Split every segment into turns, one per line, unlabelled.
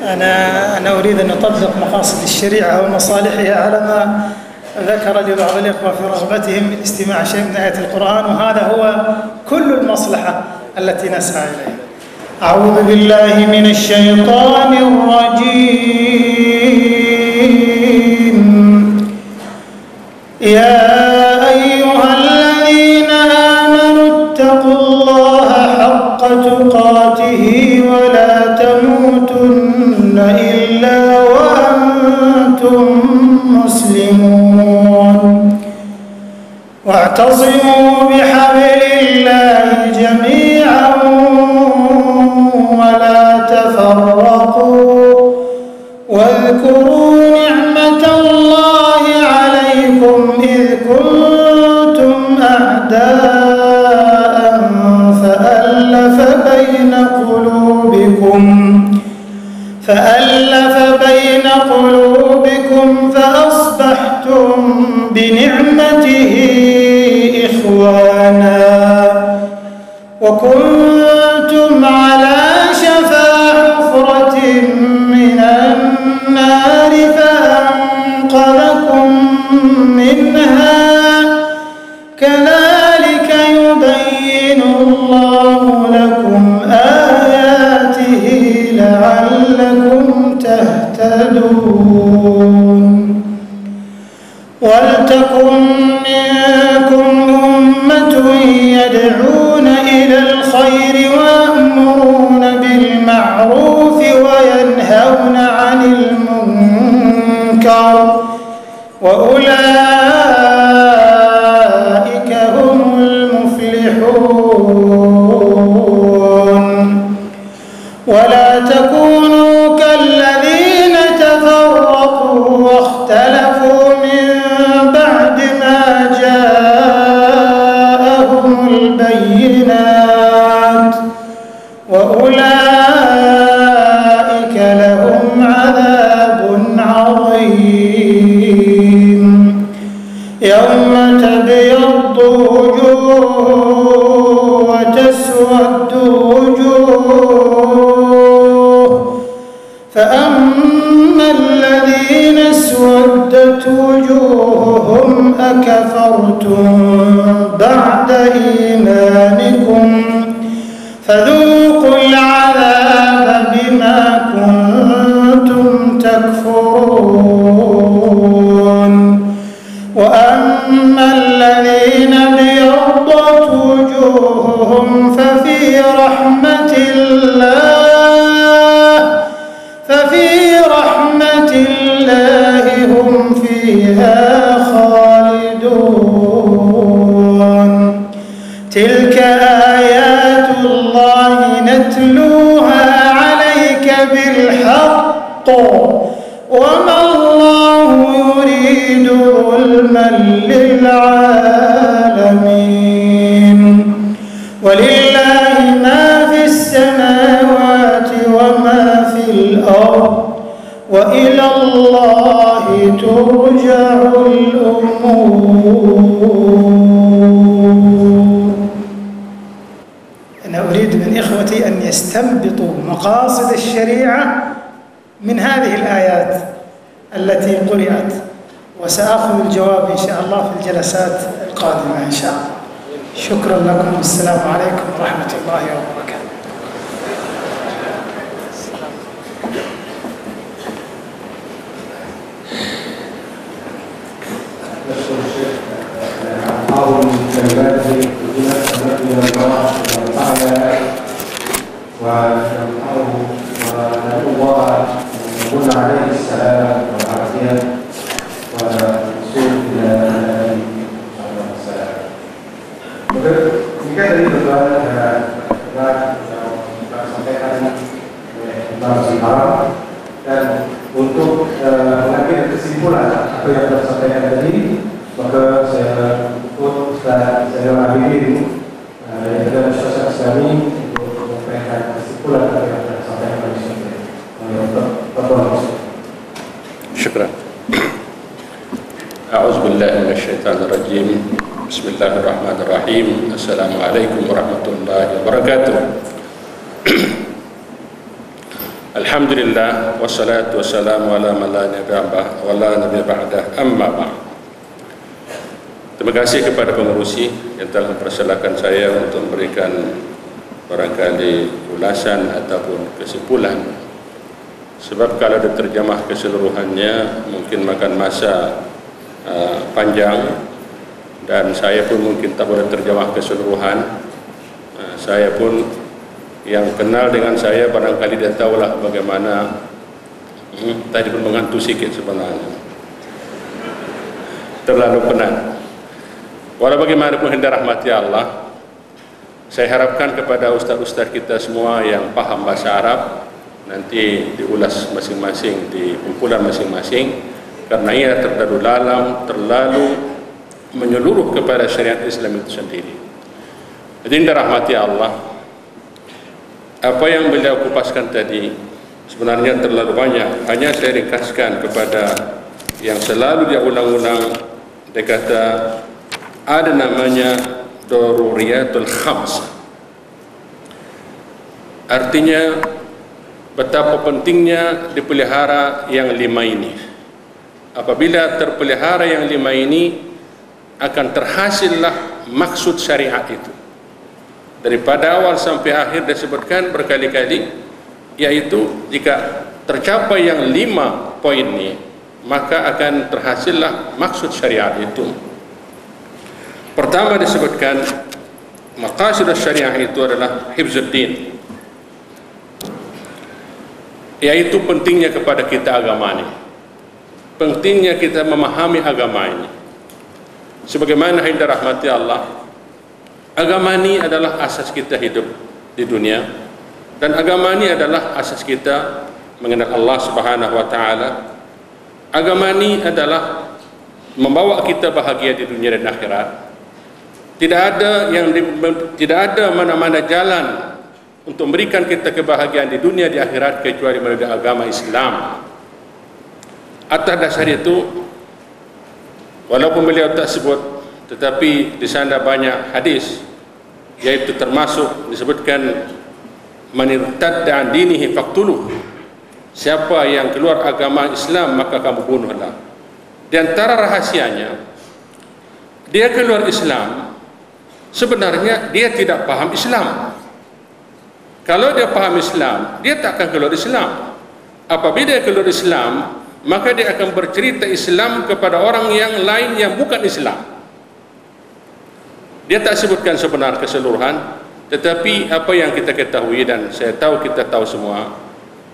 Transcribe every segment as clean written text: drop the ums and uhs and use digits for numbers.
أنا أريد أن أطبق مقاصد الشريعة ومصالحها على ما ذكر لي بعض الإخوة في رغبتهم من استماع شيء من آية القرآن، وهذا هو كل المصلحة التي نسعى إليها. أعوذ بالله من الشيطان الرجيم. يا أيها الذين آمنوا اتقوا الله حق تقاته ولا تموتن إلا وأنتم مسلمون، واعتصموا بحبل الله جميعا ولا تفرقوا، واذكروا نعمة الله عليكم إذ كنتم أعداء فألف بين قلوبكم فأصبحتم بنعمته إخوانا، وكنتم على شفا حفرة من النار فأنقذكم منها، كذلك يبين الله لكم آياته لعلكم تهتدون. ولتكن منكم أمة يدعون إلى الخير ويأمرون بالمعروف وينهون عن المنكر، وأولئك هم المفلحون. ولا تكونوا كالذين تفرقوا واختلفوا من بعد ما جاءهم البينات، وأولئك لهم عذاب عظيم. يوم تبيض وجوه وتسود وجوه، فأما الذين اسودت وجوههم أكفرتم بعد إيمانكم فذوقوا العذاب بما كنتم تكفرون. وأما الذين ابيضت وجوههم ففي رحمة الله هم فيها خالدون. تلك آيات الله نتلوها عليك بالحق، وما الله يريد ظلما للعالمين. ولله ما في السماوات وما في الأرض، وإلى الله ترجع الأمور. أنا أريد من إخوتي أن يستنبطوا مقاصد الشريعة من هذه الآيات التي قرأت، وسأخذ الجواب إن شاء الله في الجلسات القادمة إن شاء الله. شكرا لكم، والسلام عليكم ورحمة الله وبركاته.
عليه السلام والعافية والوصول إلى السلام. Jika dari berbagai sampaikan masih haram, dan untuk mengambil kesimpulan apa yang telah disampaikan tadi, maka saya ikut Ustaz Zainal Abidin yang adalah Ustaz Islami untuk menyampaikan kesimpulan apa yang telah disampaikan oleh Ustaz.
شكرا. أعوذ بالله من الشيطان الرجيم. بسم الله الرحمن الرحيم. السلام عليكم ورحمة الله وبركاته. Alhamdulillah wassalatu wassalamu ala man la nabiyya ba'dah, amma ba'd. Terima kasih kepada pengurusi yang telah mempersilakan saya untuk memberikan barangkali ulasan ataupun kesimpulan. Sebab kalau diterjemah keseluruhannya mungkin makan masa panjang, dan saya pun mungkin tak boleh terjemah keseluruhan. Saya pun yang kenal dengan saya barangkali dia tahulah bagaimana tadi pun mengantuk sikit sebenarnya, terlalu penat. Walau bagaimanapun hendak rahmati Allah, saya harapkan kepada ustaz-ustaz kita semua yang paham bahasa Arab nanti diulas masing-masing di kumpulan masing-masing, karena ia terlalu dalam, terlalu menyeluruh kepada syariat Islam itu sendiri. Jadi hendak rahmati Allah, apa yang beliau kupaskan tadi sebenarnya terlalu banyak. Hanya saya ringkaskan kepada yang selalu dia ulang-ulang. Dia kata ada namanya daruriyatul khams. Artinya betapa pentingnya dipelihara yang 5 ini. Apabila terpelihara yang 5 ini, akan terhasillah maksud syariat itu. Daripada awal sampai akhir disebutkan berkali-kali, yaitu jika tercapai yang 5 poin ini, maka akan terhasillah maksud syariat itu. Pertama disebutkan maqasid syariah itu adalah hifzuddin, yaitu pentingnya kepada kita agama ini, pentingnya kita memahami agama ini. Sebagaimana hendak rahmati Allah, agama ini adalah asas kita hidup di dunia, dan agama ini adalah asas kita mengenal Allah Subhanahu wa taala. Agama ini adalah membawa kita bahagia di dunia dan akhirat. Tidak ada mana-mana jalan untuk memberikan kita kebahagiaan di dunia di akhirat kecuali melalui agama Islam. Atas dasar itu, walaupun beliau tak sebut, tetapi di sana banyak hadis, yaitu termasuk disebutkan man irtadda an dinihi faqtuluh, siapa yang keluar agama Islam maka kamu bunuhlah. Di antara rahasianya, dia keluar Islam, sebenarnya dia tidak paham Islam. Kalau dia paham Islam, dia tak akan keluar Islam. Apabila dia keluar Islam, maka dia akan bercerita Islam kepada orang yang lain yang bukan Islam. Dia tak sebutkan sebenar keseluruhan, tetapi apa yang kita ketahui, dan saya tahu kita tahu semua,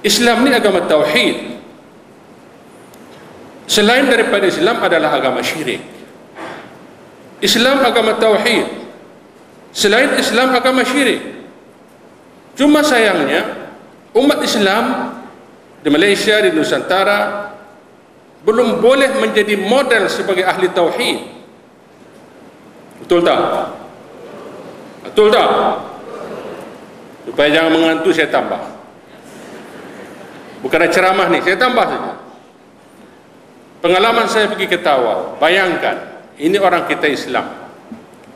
Islam ini agama tauhid. Selain daripada Islam adalah agama syirik. Islam agama tauhid, selain Islam agama syirik. Cuma sayangnya umat Islam di Malaysia, di Nusantara belum boleh menjadi model sebagai ahli tauhid. Betul tak? Betul tak? Supaya jangan mengantuk, saya tambah. Bukan ada ceramah ni, saya tambah saja. Pengalaman saya pergi ke Tawau. Bayangkan, ini orang kita Islam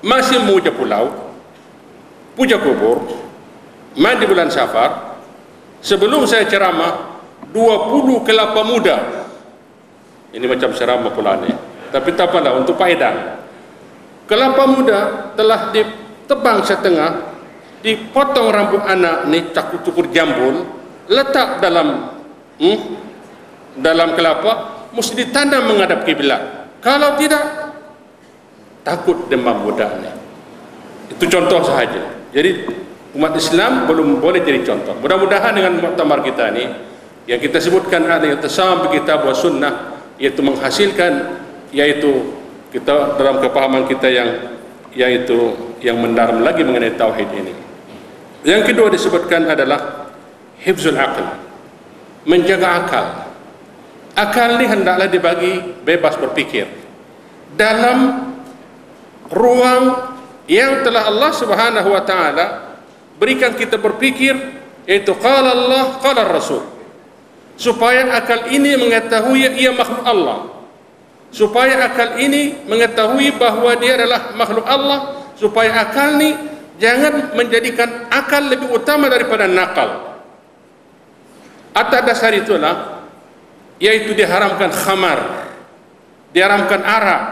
masih memuja pulau, puja kubur, mandi bulan Safar. Sebelum saya ceramah, 20 kelapa muda. Ini macam ceramah pula ni, tapi tak apalah, untuk faedah. Kelapa muda telah ditebang setengah, dipotong rambut anak ni, cukur jambul, letak dalam kelapa, mesti ditanam menghadap kiblat. Kalau tidak, takut demam budak ni. Itu contoh sahaja. Jadi umat Islam belum boleh jadi contoh. Mudah-mudahan dengan muktamar kita ni, yang kita sebutkan ada yang tasam kitab wa sunnah, yaitu menghasilkan, yaitu kita dalam kepahaman kita yang mendalam lagi mengenai tauhid ini. Yang kedua disebutkan adalah hifzul aql, menjaga akal. Akal ini hendaklah dibagi bebas berpikir dalam ruang yang telah Allah Subhanahu wa taala berikan kita berpikir, yaitu qala Allah, qala Rasul, supaya akal ini mengetahui ia makhluk Allah, supaya akal ini mengetahui bahawa dia adalah makhluk Allah, supaya akal ini jangan menjadikan akal lebih utama daripada nakal. Atas dasar itulah, yaitu diharamkan khamar, diharamkan arak.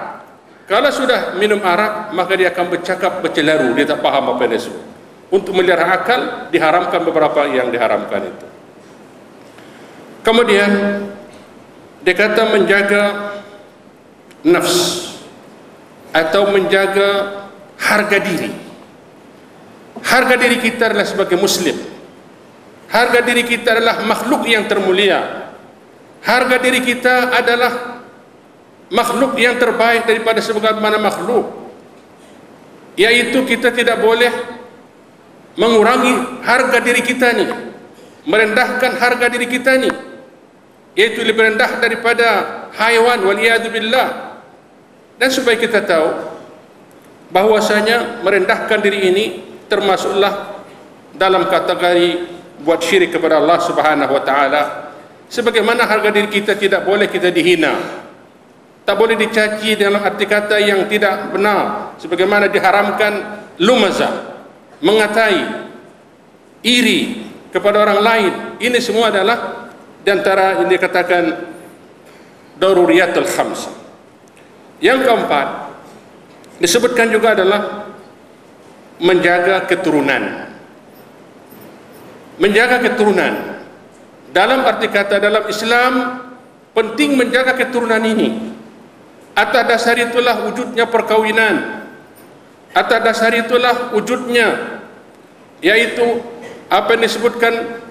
Kalau sudah minum arak, maka dia akan bercakap bercelaru, dia tak faham apa yang disebut. Untuk melihara akal, diharamkan beberapa yang diharamkan itu. Kemudian dia kata menjaga nafs atau menjaga harga diri. Harga diri kita adalah sebagai muslim. Harga diri kita adalah makhluk yang termulia. Harga diri kita adalah makhluk yang terbaik daripada sebagaimana makhluk, yaitu kita tidak boleh mengurangi harga diri kita ni, merendahkan harga diri kita ni, yaitu lebih rendah daripada haiwan, waliyadzubillah. Dan supaya kita tahu bahwasanya merendahkan diri ini termasuklah dalam kategori buat syirik kepada Allah Subhanahu wa taala. Sebagaimana harga diri kita tidak boleh kita dihina, tak boleh dicaci dalam arti kata yang tidak benar, sebagaimana diharamkan lumazah, mengatai, iri kepada orang lain. Ini semua adalah di antara yang dikatakan daruriyatul khams. Yang keempat disebutkan juga adalah menjaga keturunan. Menjaga keturunan dalam arti kata dalam Islam penting menjaga keturunan ini. Atas dasar itulah wujudnya perkawinan. Atas dasar itulah wujudnya, yaitu apa yang disebutkan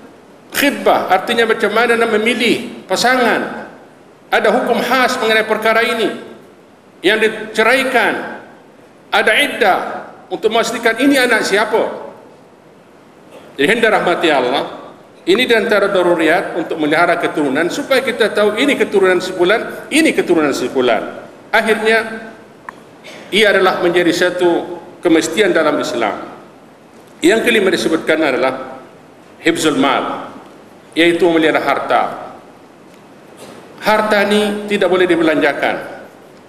khidbah, artinya macam mana nak memilih pasangan. Ada hukum khas mengenai perkara ini. Yang diceraikan, ada iddah untuk memastikan ini anak siapa. Jadi hendak rahmati Allah, ini di antara daruriyat untuk melihara keturunan, supaya kita tahu ini keturunan sebulan, ini keturunan sebulan. Akhirnya ia adalah menjadi satu kemestian dalam Islam. Yang kelima disebutkan adalah hifzul mal, yaitu memelihara harta. Harta ini tidak boleh dibelanjakan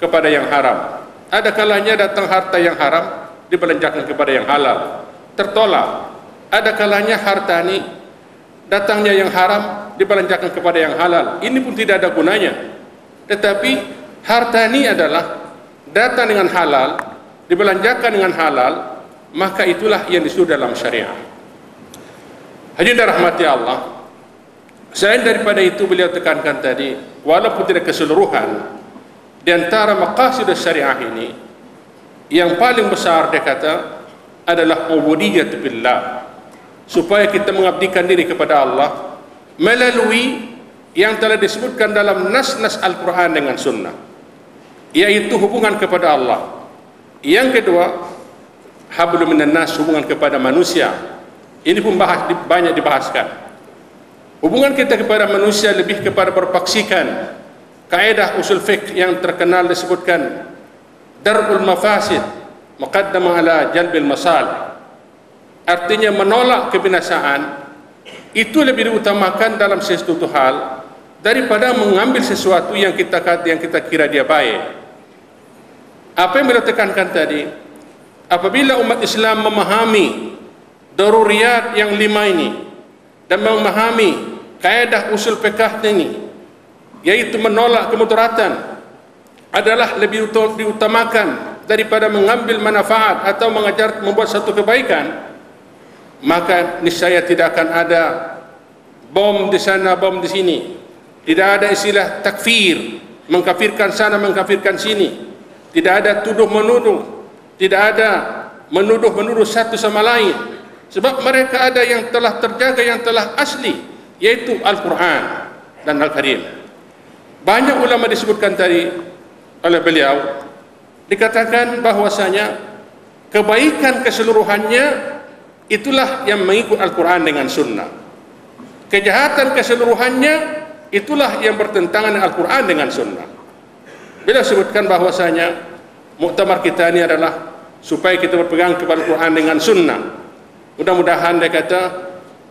kepada yang haram. Ada kalanya datang harta yang haram dibelanjakan kepada yang halal, tertolak. Ada kalanya harta ini datangnya yang haram dibelanjakan kepada yang halal. Ini pun tidak ada gunanya. Tetapi harta ini adalah datang dengan halal, dibelanjakan dengan halal, maka itulah yang disuruh dalam syariat. Hadirin rahmati Allah, selain daripada itu beliau tekankan tadi, walaupun tidak keseluruhan, di antara maqasid syariah ini yang paling besar dia kata adalah ubudiyah billah, supaya kita mengabdikan diri kepada Allah melalui yang telah disebutkan dalam nas-nas Al-Quran dengan sunnah, yaitu hubungan kepada Allah. Yang kedua, hablum minan nas, hubungan kepada manusia. Ini pun banyak dibahaskan. Hubungan kita kepada manusia lebih kepada berpaksikan kaedah usul fiqh yang terkenal disebutkan darul mafasid muqaddam ala jalbil masalih, artinya menolak kebinasaan itu lebih diutamakan dalam sesuatu hal daripada mengambil sesuatu yang kita kira dia baik. Apa yang beliau tekankan tadi, apabila umat Islam memahami daruriyat yang 5 ini dan memahami kaedah usul fiqh ini, yaitu menolak kemudaratan adalah lebih diutamakan daripada mengambil manfaat atau membuat satu kebaikan, maka niscaya tidak akan ada bom di sana, bom di sini. Tidak ada istilah takfir, mengkafirkan sana, mengkafirkan sini. Tidak ada tuduh menuduh, tidak ada menuduh satu sama lain, sebab mereka ada yang telah terjaga, yang telah asli, yaitu Al-Quran dan Al-Karim. Banyak ulama disebutkan tadi oleh beliau, dikatakan bahwasanya kebaikan keseluruhannya itulah yang mengikut Al-Quran dengan sunnah. Kejahatan keseluruhannya itulah yang bertentangan dengan Al-Quran dengan sunnah. Beliau sebutkan bahwasanya muktamar kita ini adalah supaya kita berpegang kepada Al-Quran dengan sunnah. Mudah-mudahan dia kata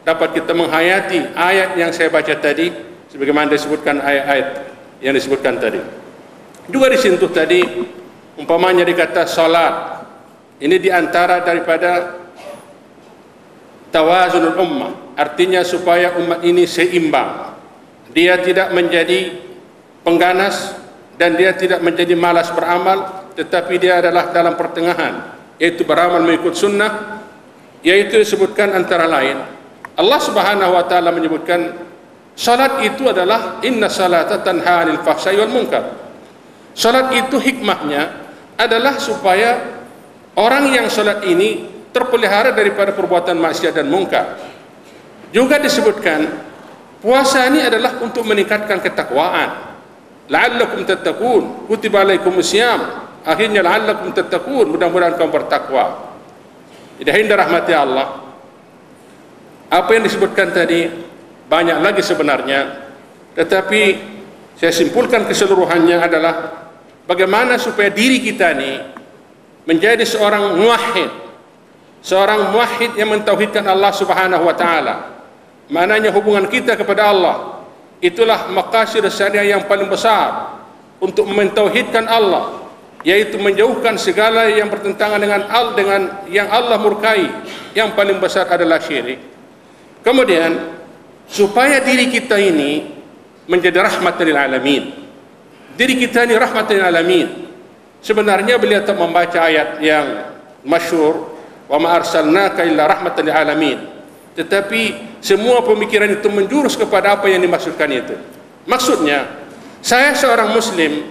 dapat kita menghayati ayat yang saya baca tadi, sebagaimana disebutkan ayat-ayat yang disebutkan tadi. Juga disentuh tadi, umpamanya dikata salat, ini diantara daripada tawazunul ummah, artinya supaya umat ini seimbang. Dia tidak menjadi pengganas dan dia tidak menjadi malas beramal, tetapi dia adalah dalam pertengahan, yaitu beramal mengikut sunnah. Yaitu disebutkan antara lain, Allah Subhanahu wa taala menyebutkan salat itu adalah inna salata tanha 'anil fahsya'i wal munkar. Salat itu hikmahnya adalah supaya orang yang salat ini terpelihara daripada perbuatan maksiat dan munkar. Juga disebutkan puasa ini adalah untuk meningkatkan ketakwaan. La'allakum tattaqun, kutiba alaikumus syiyam. Akhirnya la'allakum tattaqun, mudah-mudahan kamu bertakwa. Jadi hindar rahmati Allah. Apa yang disebutkan tadi banyak lagi sebenarnya, tetapi saya simpulkan keseluruhannya adalah bagaimana supaya diri kita ini menjadi seorang muwahhid yang mentauhidkan Allah Subhanahu wa taala. Maknanya hubungan kita kepada Allah itulah maqasid syariah yang paling besar untuk mentauhidkan Allah, yaitu menjauhkan segala yang bertentangan dengan yang Allah murkai. Yang paling besar adalah syirik. Kemudian supaya diri kita ini menjadi rahmatan lil alamin. Diri kita ini rahmatan lil alamin. Sebenarnya beliau tak membaca ayat yang masyhur, wa ma arsalnaka illa rahmatan lil alamin. Tetapi semua pemikiran itu menjurus kepada apa yang dimaksudkan itu. Maksudnya, saya seorang muslim,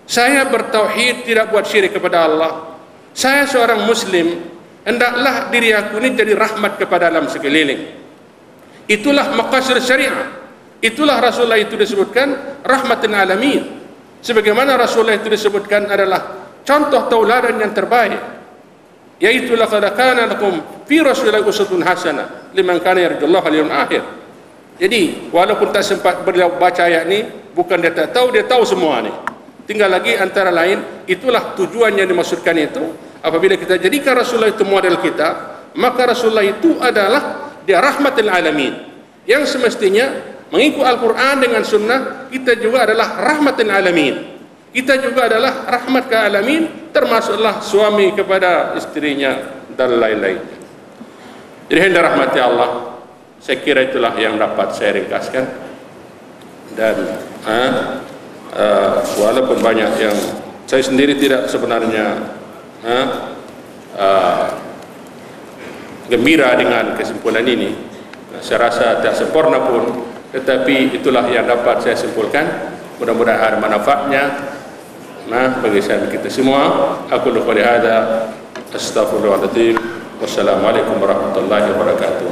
saya bertauhid, tidak buat syirik kepada Allah. Saya seorang muslim, hendaklah diri aku ini jadi rahmat kepada alam sekeliling. Itulah maqasid syariah. Itulah Rasulullah itu disebutkan rahmatan alamin. Sebagaimana Rasulullah itu disebutkan adalah contoh tauladan yang terbaik, yaitu laqad kana lakum fi rasulillahi uswatun hasanah liman kana yarjullaha wal yawmal akhir. Jadi walaupun tak sempat beliau baca ayat ini, bukan dia tak tahu, dia tahu semua ni. Tinggal lagi antara lain, itulah tujuan yang dimaksudkan itu. Apabila kita jadikan Rasulullah itu model kita, maka Rasulullah itu adalah dia rahmatul alamin. Yang semestinya mengikut Al-Quran dengan sunnah, kita juga adalah rahmatul alamin. Kita juga adalah rahmat ke alamin, termasuklah suami kepada istrinya dan lain-lain. Jadi hendak rahmati Allah, saya kira itulah yang dapat saya ringkaskan. Dan walaupun banyak yang saya sendiri tidak sebenarnya gembira dengan kesimpulan ini, saya rasa tak sempurna pun, tetapi itulah yang dapat saya simpulkan. Mudah-mudahan manfaatnya bagi saya kita semua. Aku qouli hadza astaghfirullahaladzim. Wassalamualaikum warahmatullahi wabarakatuh.